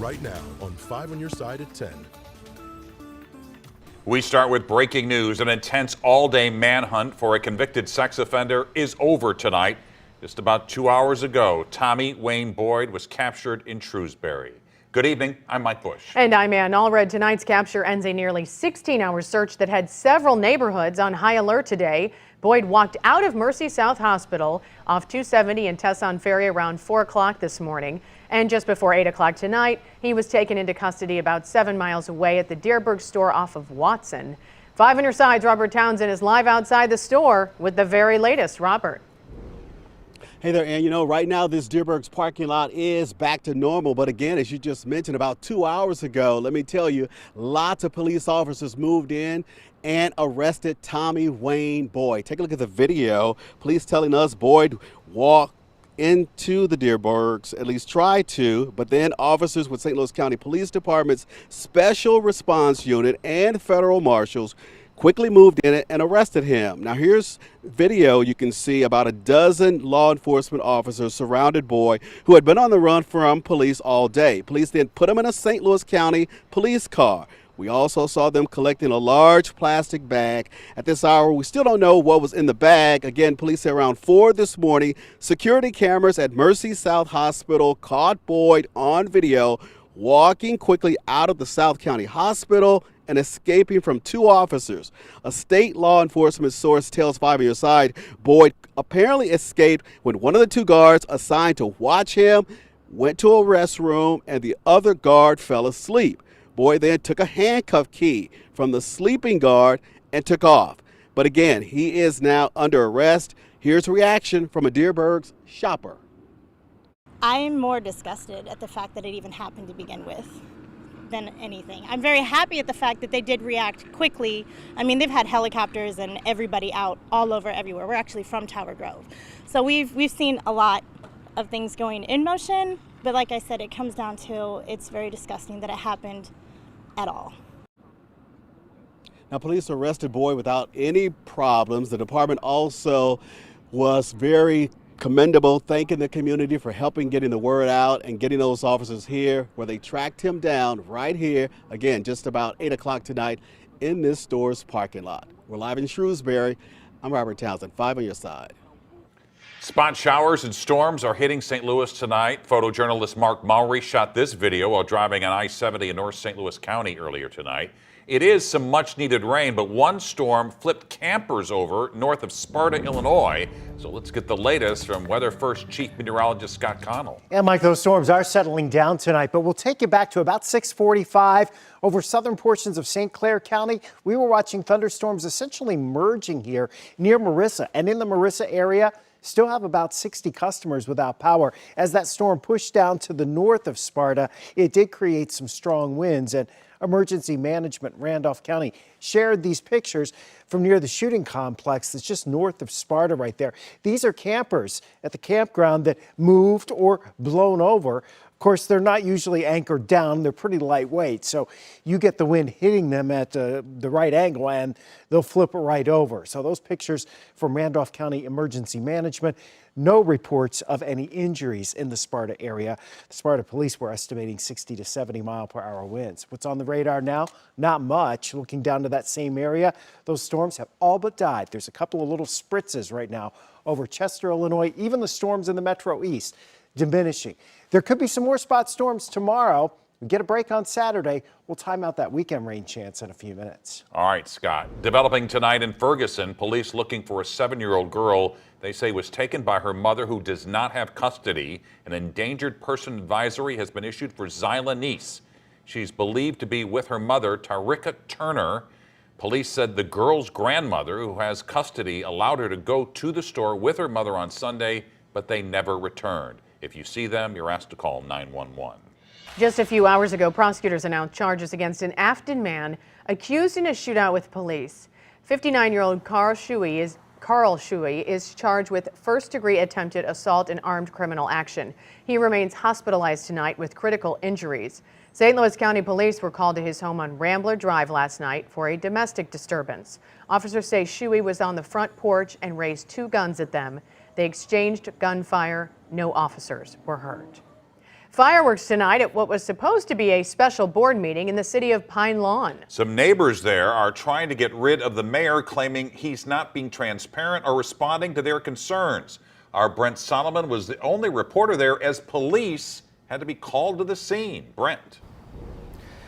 right now on 5 on Your Side at 10. We start with breaking news. An intense all-day manhunt for a convicted sex offender is over tonight. Just about 2 hours ago, Tommy Wayne Boyd was captured in Shrewsbury. Good evening. I'm Mike Bush. And I'm Ann Allred. Tonight's capture ends a nearly 16-hour search that had several neighborhoods on high alert today. Boyd walked out of Mercy South Hospital off 270 and Tesson Ferry around 4 o'clock this morning. And just before 8 o'clock tonight, he was taken into custody about 7 miles away at the Deerberg store off of Watson. 5 on Your Side's Robert Townsend is live outside the store with the very latest. Robert. Hey there, Ann. You know, right now this Deerberg's parking lot is back to normal. But again, as you just mentioned, about 2 hours ago, let me tell you, lots of police officers moved in and arrested Tommy Wayne Boyd. Take a look at the video. Police telling us Boyd walked into the Deerbergs, at least tried to, but then officers with St. Louis County Police Department's Special Response Unit and federal marshals quickly moved in it and arrested him. Now here's video you can see about a dozen law enforcement officers surrounded Boyd, who had been on the run from police all day. Police then put him in a St. Louis County police car. We also saw them collecting a large plastic bag. At this hour, we still don't know what was in the bag. Again, police said around 4 this morning, security cameras at Mercy South Hospital caught Boyd on video walking quickly out of the South County Hospital and escaping from 2 officers. A state law enforcement source tells 5 on Your Side Boyd apparently escaped when one of the 2 guards assigned to watch him went to a restroom and the other guard fell asleep. Boyd then took a handcuff key from the sleeping guard and took off. But again, he is now under arrest. Here's a reaction from a Deerberg's shopper. I'm more disgusted at the fact that it even happened to begin with than anything. I'm very happy at the fact that they did react quickly. I mean, they've had helicopters and everybody out all over everywhere. We're actually from Tower Grove. So we've seen a lot of things going in motion, but like I said, it comes down to it's very disgusting that it happened at all. Now, police arrested Boyd without any problems. The department also was very commendable, thanking the community for helping getting the word out and getting those officers here, where they tracked him down right here, again, just about 8 o'clock tonight in this store's parking lot. We're live in Shrewsbury. I'm Robert Townsend, 5 on Your Side. Spot showers and storms are hitting St. Louis tonight. Photojournalist Mark Mowry shot this video while driving on I-70 in North St. Louis County earlier tonight. It is some much-needed rain, but one storm flipped campers over north of Sparta, Illinois. So let's get the latest from Weather First Chief Meteorologist Scott Connell. And Mike, those storms are settling down tonight, but we'll take you back to about 6:45 over southern portions of St. Clair County. We were watching thunderstorms essentially merging here near Marissa, and in the Marissa area, still have about 60 customers without power. As that storm pushed down to the north of Sparta, it did create some strong winds, and Emergency Management Randolph County shared these pictures from near the shooting complex that's just north of Sparta right there. These are campers at the campground that moved or blown over. Of course, they're not usually anchored down. They're pretty lightweight, so you get the wind hitting them at the right angle and they'll flip it right over. So those pictures from Randolph County Emergency Management. No reports of any injuries in the Sparta area. The Sparta police were estimating 60 to 70 mile per hour winds. What's on the radar now? Not much. Looking down to that same area, those storms have all but died. There's a couple of little spritzes right now over Chester, Illinois. Even the storms in the Metro East diminishing. There could be some more spot storms tomorrow. We get a break on Saturday. We'll time out that weekend rain chance in a few minutes. All right, Scott. Developing tonight in Ferguson, police looking for a 7-year-old girl they say was taken by her mother who does not have custody. An endangered person advisory has been issued for Zyla Neese. She's believed to be with her mother, Tarika Turner. Police said the girl's grandmother, who has custody, allowed her to go to the store with her mother on Sunday, but they never returned. If you see them, you're asked to call 911. Just a few hours ago, prosecutors announced charges against an Affton man accused in a shootout with police. 59-year-old Carl Shuey is charged with first-degree attempted assault and armed criminal action. He remains hospitalized tonight with critical injuries. St. Louis County Police were called to his home on Rambler Drive last night for a domestic disturbance. Officers say Shuey was on the front porch and raised 2 guns at them. They exchanged gunfire. No officers were hurt. Fireworks tonight at what was supposed to be a special board meeting in the city of Pine Lawn. Some neighbors there are trying to get rid of the mayor, claiming he's not being transparent or responding to their concerns. Our Brent Solomon was the only reporter there as police had to be called to the scene. Brent.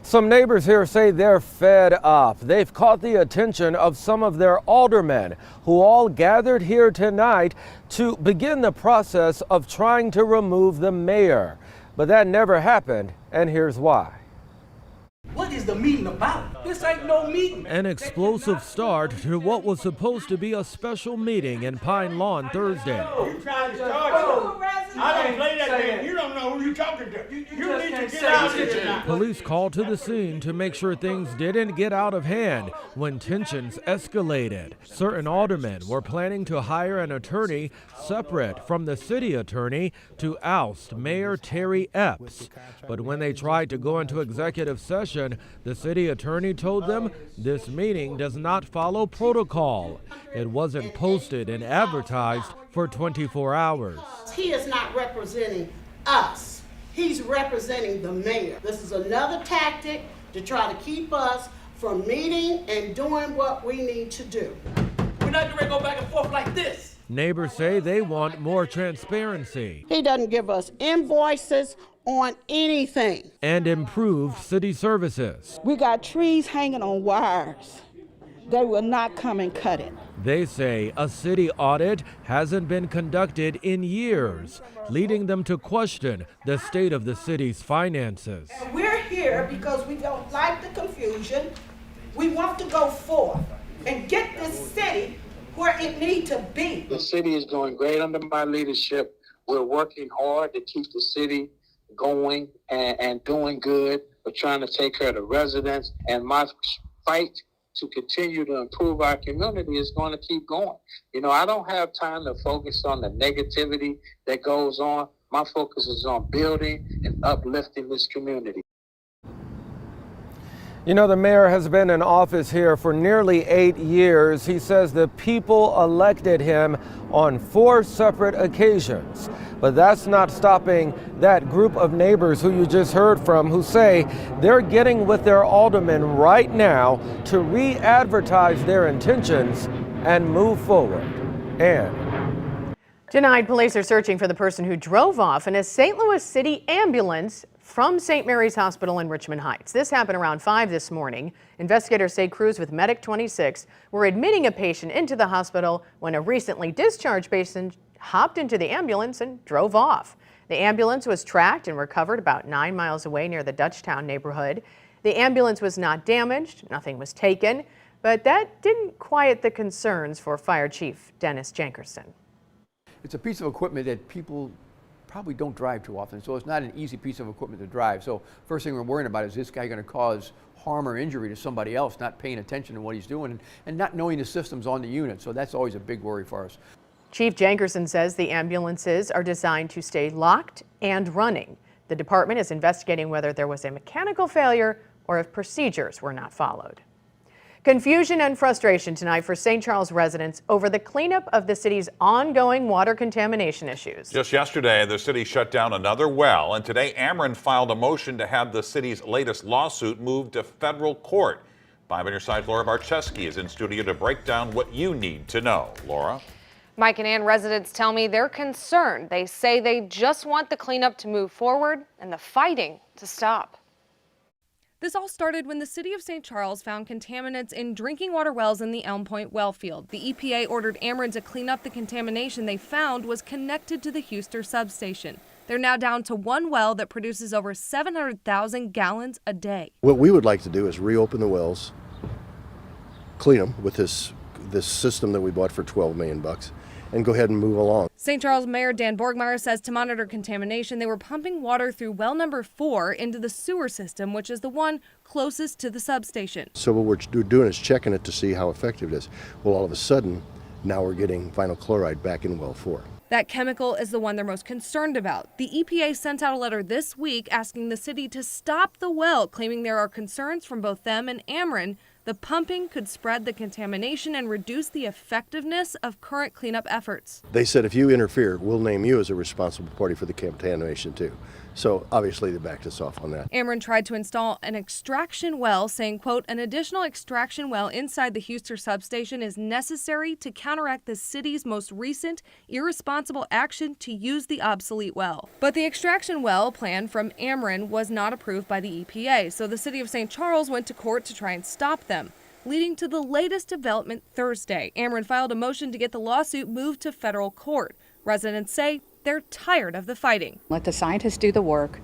Some neighbors here say they're fed up. They've caught the attention of some of their aldermen who all gathered here tonight to begin the process of trying to remove the mayor. But that never happened, and here's why. What is the meeting about? This ain't no meeting. An explosive start to what was supposed to be a special meeting in Pine Lawn Thursday. You trying to start? I don't play that game. You don't know who you're talking to. You need to get out of here tonight. Police called to the scene to make sure things didn't get out of hand when tensions escalated. Certain aldermen were planning to hire an attorney separate from the city attorney to oust Mayor Terry Epps. But when they tried to go into executive session, the city attorney told them this meeting does not follow protocol. It wasn't posted and advertised for 24 hours. He is not representing us. He's representing the mayor. This is another tactic to try to keep us from meeting and doing what we need to do. We're not going to go back and forth like this. Neighbors say they want more transparency He doesn't give us invoices on anything. and improved city services. We got trees hanging on wires. They will not come and cut it. They say a city audit hasn't been conducted in years, leading them to question the state of the city's finances. We're here because we don't like the confusion. We want to go forth and get this city where it needs to be. The city is doing great under my leadership. We're working hard to keep the city going and doing good. We're trying to take care of the residents, and my fight to continue to improve our community is going to keep going. You know, I don't have time to focus on the negativity that goes on. My focus is on building and uplifting this community. You know, the mayor has been in office here for nearly 8 years. He says the people elected him on 4 separate occasions. But that's not stopping that group of neighbors who you just heard from, who say they're getting with their aldermen right now to re-advertise their intentions and move forward. And Tonight, police are searching for the person who drove off in a St. Louis City ambulance from St. Mary's Hospital in Richmond Heights. This happened around 5 this morning. Investigators say crews with Medic 26 were admitting a patient into the hospital when a recently discharged patient hopped into the ambulance and drove off. The ambulance was tracked and recovered about 9 miles away near the Dutchtown neighborhood. The ambulance was not damaged, nothing was taken, but that didn't quiet the concerns for Fire Chief Dennis Jankerson. It's a piece of equipment that people probably don't drive too often, so it's not an easy piece of equipment to drive. So first thing we're worrying about is this guy going to cause harm or injury to somebody else, not paying attention to what he's doing and not knowing the systems on the unit. So that's always a big worry for us. Chief Jankerson says the ambulances are designed to stay locked and running. The department is investigating whether there was a mechanical failure or if procedures were not followed. Confusion and frustration tonight for St. Charles residents over the cleanup of the city's ongoing water contamination issues. Just yesterday, the city shut down another well, and today Ameren filed a motion to have the city's latest lawsuit moved to federal court. 5 on your side, Laura Barczewski is in studio to break down what you need to know. Laura? Mike and Ann, residents tell me they're concerned. They say they just want the cleanup to move forward and the fighting to stop. This all started when the city of St. Charles found contaminants in drinking water wells in the Elm Point well field. The EPA ordered Ameren to clean up the contamination they found was connected to the Houston substation. They're now down to one well that produces over 700,000 gallons a day. What we would like to do is reopen the wells, clean them with this system that we bought for $12 million, and go ahead and move along. St. Charles Mayor Dan Borgmeyer says to monitor contamination, they were pumping water through well number 4 into the sewer system, which is the one closest to the substation. So what we're doing is checking it to see how effective it is. Well, all of a sudden, now we're getting vinyl chloride back in well 4. That chemical is the one they're most concerned about. The EPA sent out a letter this week asking the city to stop the well, claiming there are concerns from both them and Ameren. The pumping could spread the contamination and reduce the effectiveness of current cleanup efforts. They said if you interfere, we'll name you as a responsible party for the contamination too. So obviously they backed us off on that. Ameren tried to install an extraction well, saying, quote, an additional extraction well inside the Houston substation is necessary to counteract the city's most recent irresponsible action to use the obsolete well. But the extraction well plan from Ameren was not approved by the EPA, so the city of St. Charles went to court to try and stop them, leading to the latest development Thursday. Ameren filed a motion to get the lawsuit moved to federal court. Residents say they're tired of the fighting. Let the scientists do the work,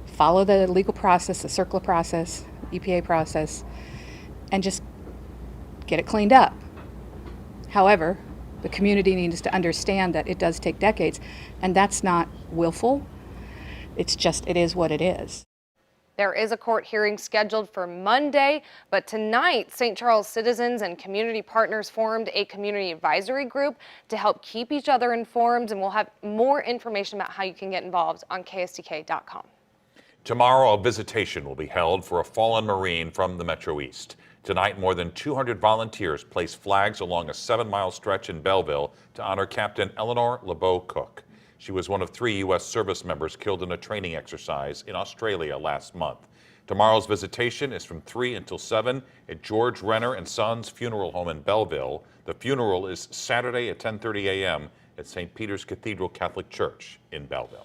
follow the legal process, the CERCLA process, EPA process, and just get it cleaned up. However, the community needs to understand that it does take decades, and that's not willful. It's just, it is what it is. There is a court hearing scheduled for Monday, but tonight, St. Charles citizens and community partners formed a community advisory group to help keep each other informed, and we'll have more information about how you can get involved on KSTK.com. Tomorrow, a visitation will be held for a fallen Marine from the Metro East. Tonight, more than 200 volunteers place flags along a 7-mile stretch in Belleville to honor Captain Eleanor LeBeau Cook. She was one of 3 U.S. service members killed in a training exercise in Australia last month. Tomorrow's visitation is from 3 until 7 at George Renner and Sons Funeral Home in Belleville. The funeral is Saturday at 10:30 a.m. at St. Peter's Cathedral Catholic Church in Belleville.